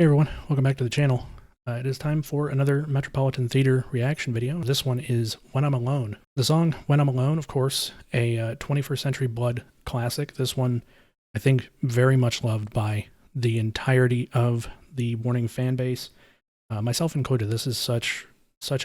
Hey everyone, welcome back to the channel. It is time for another Metropolitan Theater reaction video. This one is When I'm Alone. The song When I'm Alone, of course, a 21st Century Blood classic. This one, I think, very much loved by the entirety of the Warning fan base, myself included. This is such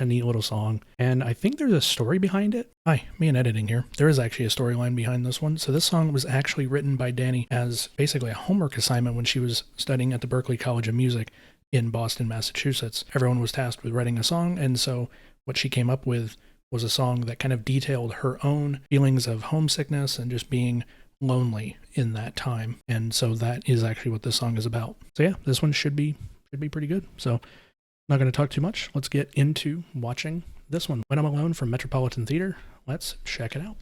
a neat little song, and I think there's a story behind it. Hi, me and editing here. There is actually a storyline behind this one. So this song was actually written by Dani as basically a homework assignment when she was studying at the Berklee College of Music in Boston, Massachusetts. Everyone was tasked with writing a song, and so what she came up with was a song that kind of detailed her own feelings of homesickness and just being lonely in that time. And so that is actually what this song is about. So yeah, this one should be pretty good. So not going to talk too much. Let's get into watching this one. When I'm Alone from Metropolitan Theater. Let's check it out.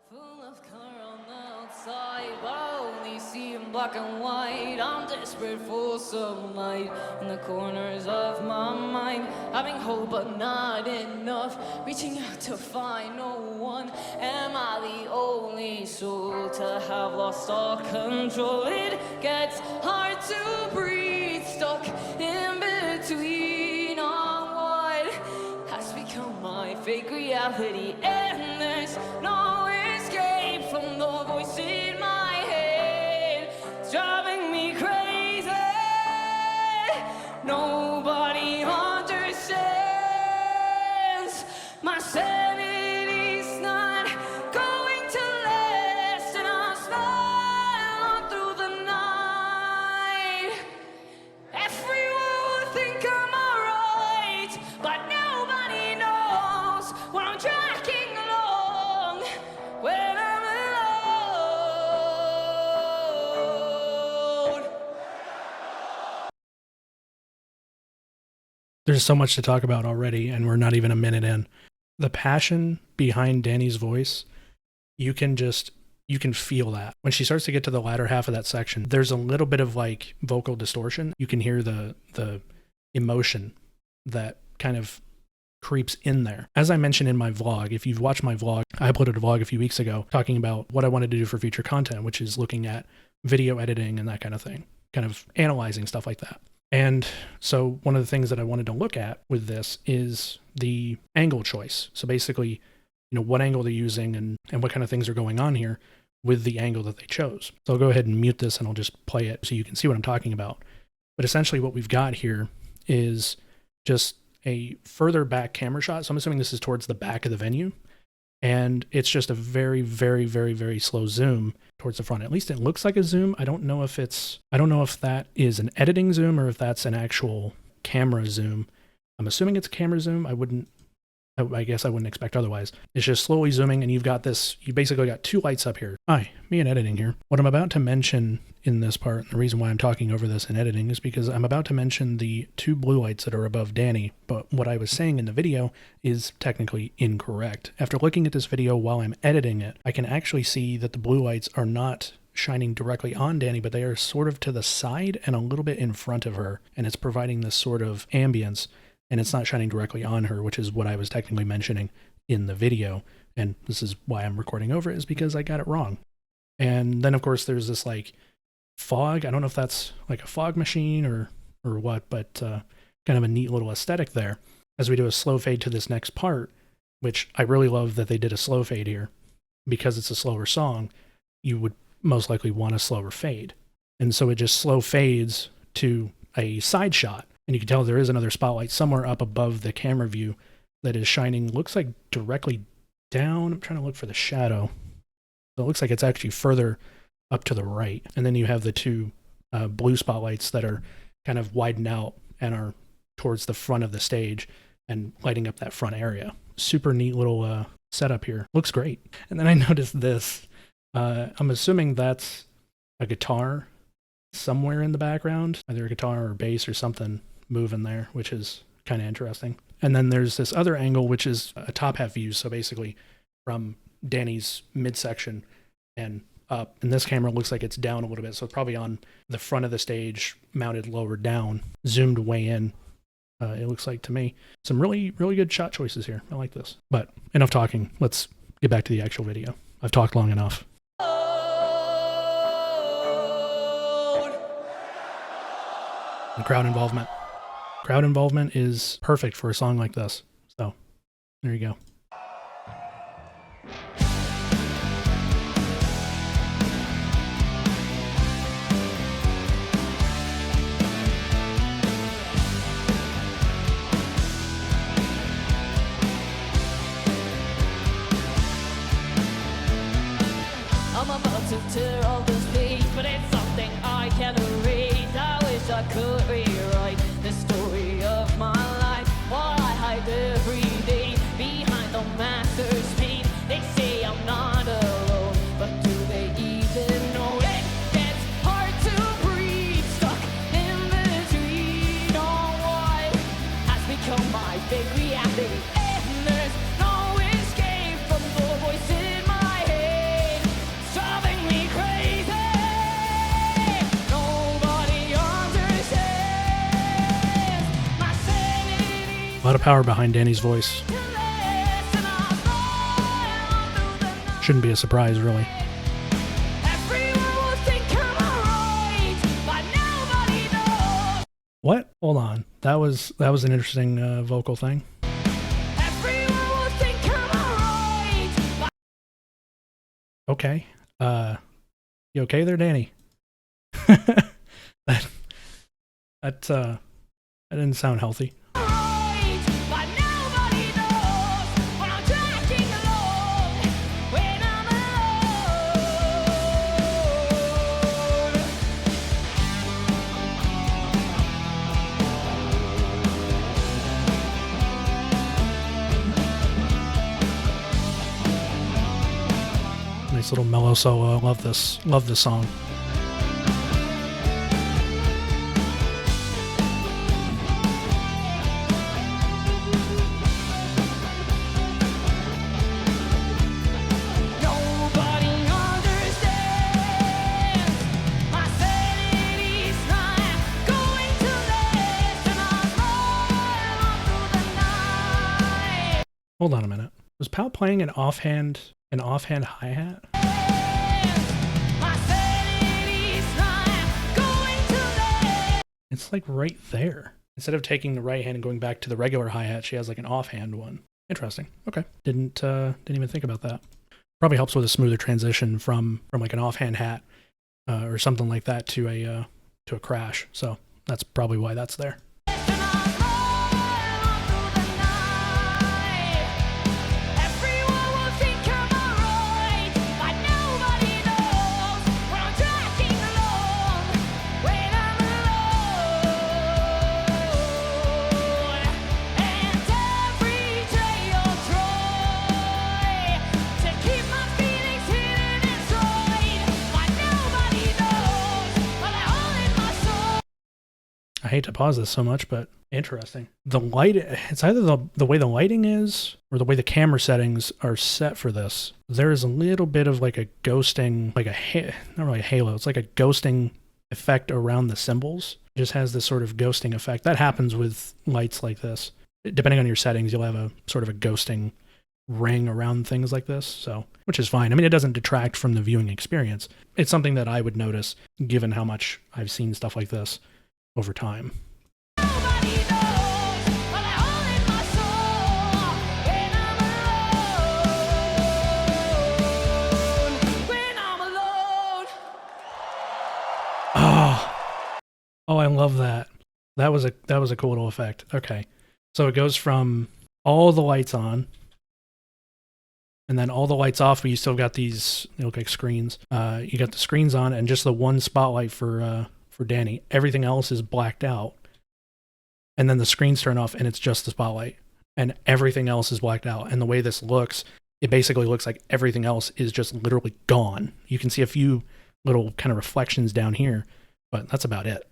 Full of color on the outside, but I only see in black and white. I'm desperate for some light in the corners of my mind. Having hope but not enough, reaching out to find no one. Am I the only soul to have lost all control? It gets hard to breathe, stuck in between on what has become my fake reality, and there's no escape from the voice in my head. It's driving me crazy. Nobody understands. My sanity's not going to last, and I smile on through the night. Everyone will think I'm alright, but nobody knows what I'm tracking along when I'm alone. There's so much to talk about already, and we're not even a minute in. The passion behind Dani's voice, you can feel that. When she starts to get to the latter half of that section, there's a little bit of like vocal distortion. You can hear the emotion that kind of creeps in there. As I mentioned in my vlog, if you've watched my vlog, I uploaded a vlog a few weeks ago talking about what I wanted to do for future content, which is looking at video editing and that kind of thing, kind of analyzing stuff like that. And so one of the things that I wanted to look at with this is the angle choice. So basically, what angle they're using and what kind of things are going on here with the angle that they chose. So I'll go ahead and mute this and I'll just play it so you can see what I'm talking about. But essentially what we've got here is just a further back camera shot. So I'm assuming this is towards the back of the venue. And it's just a very, very, very, very slow zoom towards the front. At least it looks like a zoom. I don't know if that is an editing zoom or if that's an actual camera zoom. I'm assuming it's a camera zoom. I guess I wouldn't expect otherwise. It's just slowly zooming, and you basically got two lights up here. Hi, me and editing here. What I'm about to mention in this part, and the reason why I'm talking over this in editing, is because I'm about to mention the two blue lights that are above Dani, but what I was saying in the video is technically incorrect. After looking at this video while I'm editing it, I can actually see that the blue lights are not shining directly on Dani, but they are sort of to the side and a little bit in front of her, and it's providing this sort of ambience. And it's not shining directly on her, which is what I was technically mentioning in the video. And this is why I'm recording over it, is because I got it wrong. And then, of course, there's this like fog. I don't know if that's like a fog machine or what, but kind of a neat little aesthetic there. As we do a slow fade to this next part, which I really love that they did a slow fade here. Because it's a slower song, you would most likely want a slower fade. And so it just slow fades to a side shot. And you can tell there is another spotlight somewhere up above the camera view that is shining, looks like directly down. I'm trying to look for the shadow. So it looks like it's actually further up to the right. And then you have the two blue spotlights that are kind of widened out and are towards the front of the stage and lighting up that front area. Super neat little setup here. Looks great. And then I noticed this. I'm assuming that's a guitar somewhere in the background, either a guitar or bass or something moving there, which is kind of interesting. And then there's this other angle, which is a top half view. So basically from Dani's midsection and up. And this camera looks like it's down a little bit. So it's probably on the front of the stage, mounted lower down, zoomed way in. It looks like to me. Some really, really good shot choices here. I like this. But enough talking. Let's get back to the actual video. I've talked long enough. And crowd involvement. Crowd involvement is perfect for a song like this. So, there you go. I'm about to tear all this page, but it's something I can't erase. I wish I could rewrite the story of my life while I hide every day behind the master's pain. They say I'm not alone, but do they even know it? It's hard to breathe, stuck in between all what has become my fake reality. And there's no escape from the voice in my head, driving me crazy. Nobody understands my sanity. A lot of power behind Danny's voice. Shouldn't be a surprise, really. Everyone will think I'm alright, but nobody knows. What? Hold on. That was an interesting vocal thing. Everyone will think I'm alright, but Okay. You okay there, Danny? that didn't sound healthy. right, but nobody knows when I'm tracking along, when I'm alone. Nice little mellow solo. Love this song. Nobody understands my sanity's not going to last, and I'm falling on through the night. Hold on a minute. Was Pal playing an offhand hi-hat? My sanity's not going to last. It's like right there. Instead of taking the right hand and going back to the regular hi-hat, she has like an offhand one. Interesting. Okay. Didn't even think about that. Probably helps with a smoother transition from like an offhand hat or something like that to a crash. So that's probably why that's there. And I'm falling on through the night. Everyone will think I'm alright, but nobody knows when I'm tracking along, when I'm alone. And every day I'll try to keep my feelings hidden inside, but nobody knows what I hold in my soul. I hate to pause this so much, but interesting. The light, it's either the way the lighting is or the way the camera settings are set for this. There is a little bit of like a ghosting, like not really a halo. It's like a ghosting effect around the cymbals. It just has this sort of ghosting effect. That happens with lights like this. Depending on your settings, you'll have a sort of a ghosting ring around things like this. So, which is fine. I mean, it doesn't detract from the viewing experience. It's something that I would notice given how much I've seen stuff like this over time. Nobody knows what I hold in my soul when I'm alone. Oh, I love that. That was a cool little effect. Okay. So it goes from all the lights on and then all the lights off, but you still got these, they look like screens. You got the screens on and just the one spotlight for Danny. Everything else is blacked out. And then the screens turn off and it's just the spotlight. And everything else is blacked out. And the way this looks, it basically looks like everything else is just literally gone. You can see a few little kind of reflections down here, but that's about it.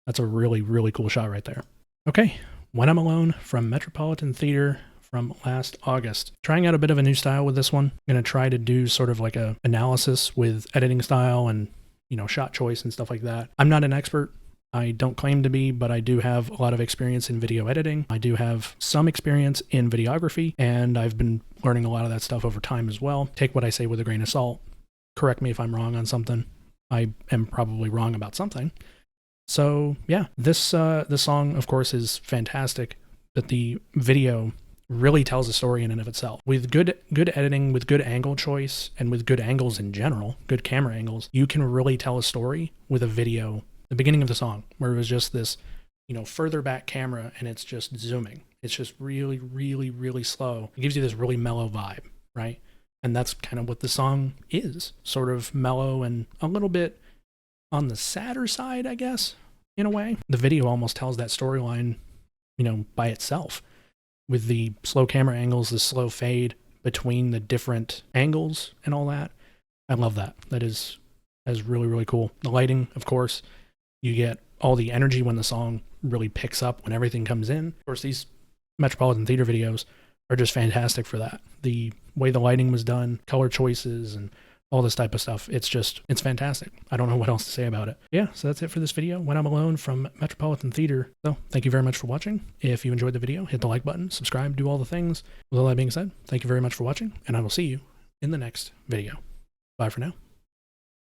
That's a really, really cool shot right there. Okay, When I'm Alone from Metropolitan Theater from last August. Trying out a bit of a new style with this one. I'm going to try to do sort of like a analysis with editing style and, shot choice and stuff like that. I'm not an expert. I don't claim to be, but I do have a lot of experience in video editing. I do have some experience in videography, and I've been learning a lot of that stuff over time as well. Take what I say with a grain of salt. Correct me if I'm wrong on something. I am probably wrong about something. So yeah, this song, of course, is fantastic, but the video really tells a story in and of itself. With good editing, with good angle choice, and with good angles in general, good camera angles, you can really tell a story with a video. The beginning of the song, where it was just this, further back camera, and it's just zooming. It's just really, really, really slow. It gives you this really mellow vibe, right? And that's kind of what the song is, sort of mellow and a little bit on the sadder side, I guess, in a way. The video almost tells that storyline, by itself, with the slow camera angles, the slow fade between the different angles and all that. I love that. That is really, really cool. The lighting, of course, you get all the energy when the song really picks up, when everything comes in. Of course, these Metropolitan Theater videos are just fantastic for that. The way the lighting was done, color choices, and all this type of stuff. It's fantastic. I don't know what else to say about it. Yeah, so that's it for this video, When I'm Alone from Metropolitan Theater. So thank you very much for watching. If you enjoyed the video, hit the like button, subscribe, do all the things. With all that being said, thank you very much for watching, and I will see you in the next video. Bye for now.